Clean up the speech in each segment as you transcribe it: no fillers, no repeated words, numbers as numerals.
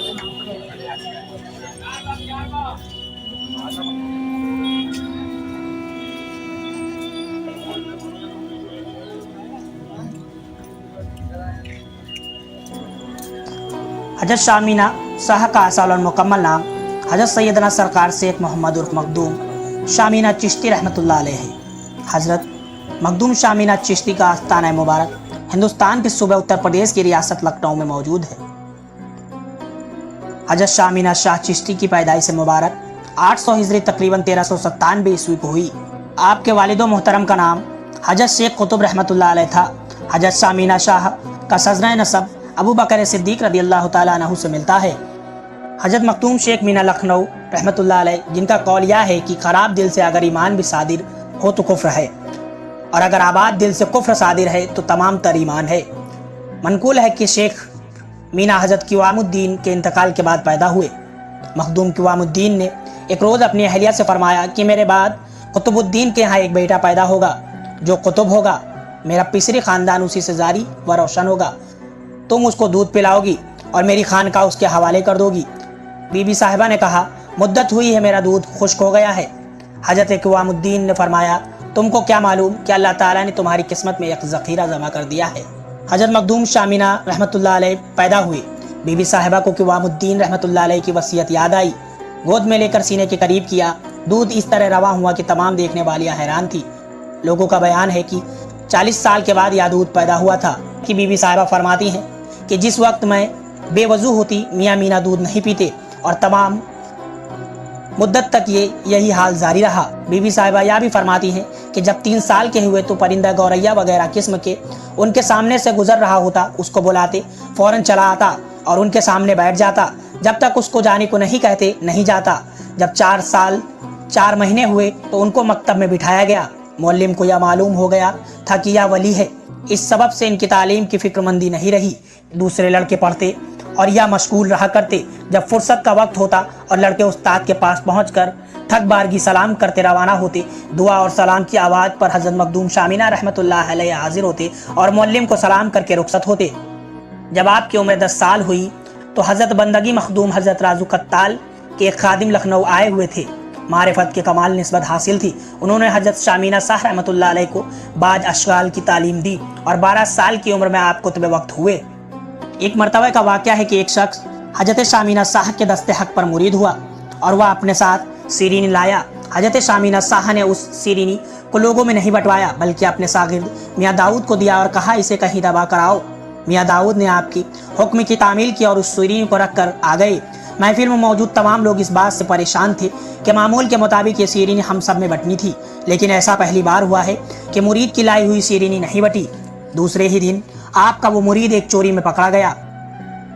हजरत शाह मीना शाह का असल और मुकम्मल नाम हजरत सैयदना सरकार शेख मोहम्मद उर्फ मखदूम शाह मीना चिश्ती रहमतुल्लाह अलैह है। हजरत मखदूम शाह मीना चिश्ती का आस्थाना मुबारक हिंदुस्तान के सूबे उत्तर प्रदेश की रियासत लखनऊ में मौजूद है। हजरत शाह मीना शाह चिश्ती की पैदाइश मुबारक 800 हिजरी तकरीबन 1397 ईस्वी को हुई। आपके वालिदो मोहतरम का नाम हजरत शेख कुतुब रहमतुल्लाह अलैह था। हजरत शाह मीना शाह का सजरा नसब अबू बकर सिद्दीक रदियल्लाहु ताला अन्हु से मिलता है। हजरत मखदूम शेख मीना लखनऊ रहमतुल्लाह अलैह, जिनका कौल यह है कि खराब दिल से अगर ईमान भी सादिर हो तो कुफ्र है, और अगर आबाद दिल से कुफ्र सादिर है तो तमाम तर ईमान है। मनकूल है कि शेख मीना हजरत क़िवामुद्दीन के इंतकाल के बाद पैदा हुए। मखदूम क़िवामुद्दीन ने एक रोज़ अपनी अहलिया से फरमाया कि मेरे बाद कुतुबुद्दीन के यहाँ एक बेटा पैदा होगा जो कुतुब होगा, मेरा पिसरी ख़ानदान उसी से जारी व रोशन होगा। तुम उसको दूध पिलाओगी और मेरी खानका उसके हवाले कर दोगी। बीबी साहिबा ने कहा, मुद्दत हुई है, मेरा दूध खुश्क हो गया है। हजरत क़िवामुद्दीन ने फरमाया, तुमको क्या मालूम कि अल्लाह ताला ने तुम्हारी किस्मत में एक ज़ख़ीरा जमा कर दिया है। हजरत मखदूम शाह मीना रहमतुल्लाह अलैह पैदा हुए। बीबी साहिबा को क़िवामुद्दीन रहमतुल्लाह अलैह की वसीयत याद आई। गोद में लेकर सीने के करीब किया। दूध इस तरह रवा हुआ कि तमाम देखने वालियाँ हैरान थी। लोगों का बयान है कि 40 साल के बाद यह दूध पैदा हुआ था। कि बीबी साहिबा फरमाती हैं कि जिस वक्त मैं बेवजू होती मियाँ मीना दूध नहीं पीते और तमाम मुद्दत तक यही हाल जारी रहा। बीबी साहिबा यह भी फरमाती हैं कि जब 3 साल के हुए तो परिंदा गौरैया वगैरह किस्म के उनके सामने से गुजर रहा होता, उसको बुलाते, फौरन चला आता और उनके सामने बैठ जाता। जब तक उसको जाने को नहीं कहते नहीं जाता। जब 4 साल 4 महीने हुए तो उनको मकतब में बिठाया गया। मौल्लिम को यह मालूम हो गया था कि यह वली है। इस सबब से इनकी तालीम की फिक्रमंदी नहीं रही। दूसरे लड़के पढ़ते और या मशगूल रहा करते। जब फुर्सत का वक्त होता और लड़के उस्ताद के पास पहुंचकर थक बारगी सलाम करते रवाना होते, दुआ और सलाम की आवाज़ पर हजरत मखदूम शाह मीना रहमतुल्लाह अलैह हाजिर होते और मौल्लिम को सलाम करके रुखसत होते। जब आपकी उम्र 10 साल हुई तो हजरत बंदगी मखदूम हजरत राजू कत्ताल के एक खादिम लखनऊ आए हुए थे। मारिफत के कमाल निस्बत हासिल थी। उन्होंने हजरत शाह मीना शाह रहमतुल्लाह अलैह को बाज अशगाल की तालीम दी और 12 साल की उम्र में आप कुतुब वक्त हुए। एक मरतबा का वाक़या है कि एक शख्स हजरत शाह मीना शाह के दस्ते हक पर मुरीद हुआ और वह अपने साथ सीरीनी लाया। हजरत शाह मीना शाह ने उस सीरीनी को लोगों में नहीं बंटवाया बल्कि अपने शागिर्द मियाँ दाऊद को दिया और कहा, इसे कहीं दबा कर आओ। मियाँ दाऊद ने आपकी हुक्म की तामील की और उस सीरीनी को रख कर आ गए। महफिल में मौजूद तमाम लोग इस बात से परेशान थे कि मामूल के मुताबिक ये सीरीनी हम सब में बटनी थी, लेकिन ऐसा पहली बार हुआ है कि मुरीद की लाई हुई सीरीनी नहीं बटी। दूसरे ही दिन आपका वो मुरीद एक चोरी में पकड़ा गया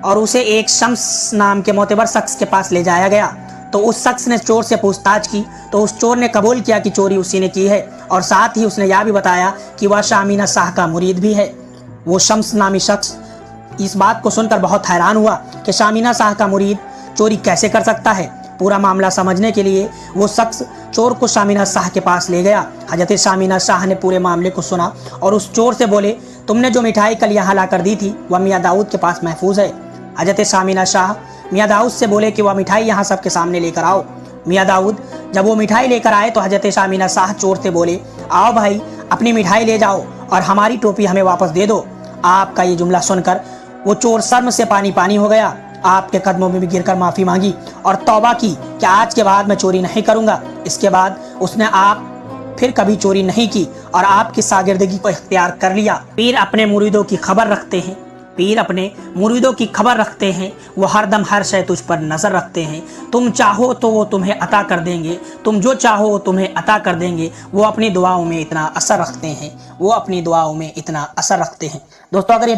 और उसे एक शम्स नाम के मोतबर शख्स के पास ले जाया गया। तो उस शख्स ने चोर से पूछताछ की तो उस चोर ने कबूल किया कि चोरी उसी ने की है और साथ ही उसने यह भी बताया कि वह शाह मीना शाह का मुरीद भी है। वो शम्स नामी शख्स इस बात को सुनकर बहुत हैरान हुआ कि शाह मीना शाह का मुरीद चोरी कैसे कर सकता है। पूरा मामला समझने के लिए वो शख्स चोर को शाह मीना शाह के पास ले गया। हजरत शाह मीना शाह ने पूरे मामले को सुना और उस चोर से बोले, तुमने जो मिठाई कल यहाँ ला कर दी थी वह मियाँ दाऊद के पास महफूज है। हजरत शाह मीना शाह मियाँ दाऊद से बोले कि वह मिठाई यहाँ सबके सामने लेकर आओ। मियाँ दाऊद जब वो मिठाई लेकर आए तो हजरत शाह मीना शाह चोर से बोले, आओ भाई अपनी मिठाई ले जाओ और हमारी टोपी हमें वापस दे दो। आपका ये जुमला सुनकर वो चोर शर्म से पानी पानी हो गया। आपके कदमों में भी गिरकर माफ़ी मांगी और तौबा की कि आज के बाद मैं चोरी नहीं करूँगा। इसके बाद उसने आप फिर कभी चोरी नहीं की और आपकी शागिर्दगी को इख्तियार कर लिया। पीर अपने मुरीदों की खबर रखते हैं। पीर अपने मुरीदों की खबर रखते हैं। वो हरदम हर शय तुझ पर नज़र रखते हैं। तुम चाहो तो वो तुम्हें अता कर देंगे, तुम जो चाहो वो तुम्हें अता कर देंगे। वो अपनी दुआओं में इतना असर रखते हैं। वो अपनी दुआओं में इतना असर रखते हैं। दोस्तों, अगर